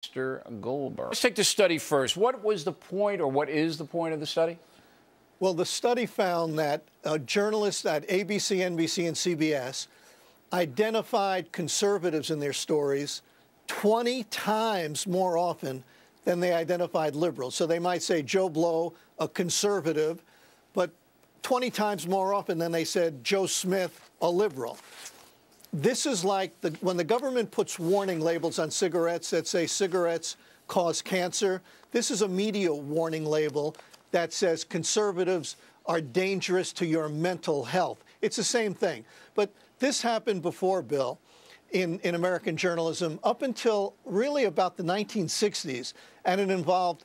Mr. Goldberg. Let's take the study first. What was the point, or what is the point of the study? Well, the study found that journalists at ABC, NBC, and CBS identified conservatives in their stories 20 times more often than they identified liberals. So they might say Joe Blow, a conservative, but 20 times more often than they said Joe Smith, a liberal. This is like when the government puts warning labels on cigarettes that say cigarettes cause cancer. This is a media warning label that says conservatives are dangerous to your mental health. It's the same thing. But this happened before, Bill, in American journalism up until really about the 1960s, and it involved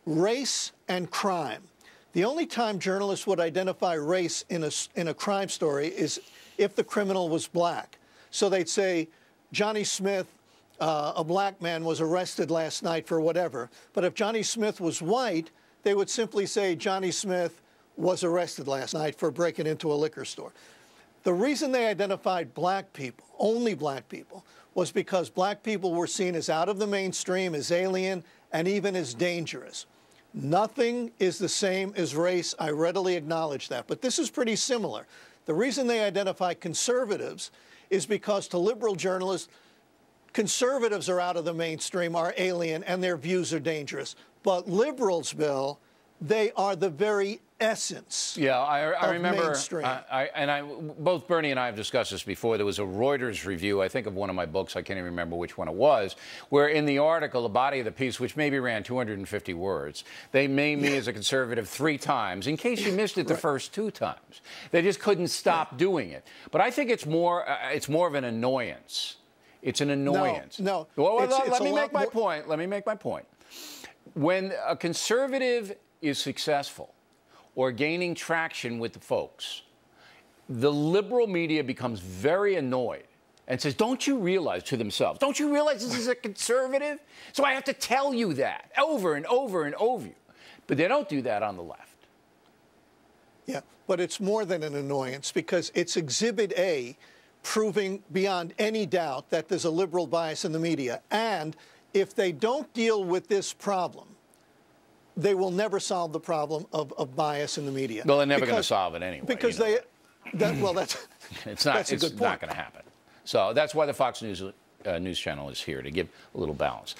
race and crime. The only time journalists would identify race in a crime story is if the criminal was black. So they'd say, Johnny Smith, a black man, was arrested last night for whatever. But if Johnny Smith was white, they would simply say Johnny Smith was arrested last night for breaking into a liquor store. The reason they identified black people, only black people, was because black people were seen as out of the mainstream, as alien, and even as dangerous. Nothing is the same as race. I readily acknowledge that. But this is pretty similar. The reason they identify conservatives is because to liberal journalists, conservatives are out of the mainstream, are alien, and their views are dangerous. But liberals, Bill, they are the very essence. Yeah, I remember. Mainstream. Both Bernie and I have discussed this before. There was a Reuters review, I think, of one of my books. I can't even remember which one it was, where in the article, the body of the piece, which maybe ran 250 words, they named me as a conservative 3 times. In case you missed it the first 2 times, they just couldn't stop doing it. But I think it's more of an annoyance. It's an annoyance. No. Well, let me make my point. Let me make my point. When a conservative is successful or gaining traction with the folks, the liberal media becomes very annoyed and says, don't you realize, to themselves, don't you realize this is a conservative? So I have to tell you that over and over and over. But they don't do that on the left. Yeah, but it's more than an annoyance, because it's Exhibit A proving beyond any doubt that there's a liberal bias in the media. And if they don't deal with this problem, they will never solve the problem of bias in the media. Well, they're never going to solve it anyway. Because it's not going to happen. So that's why the Fox News Channel is here, to give a little balance.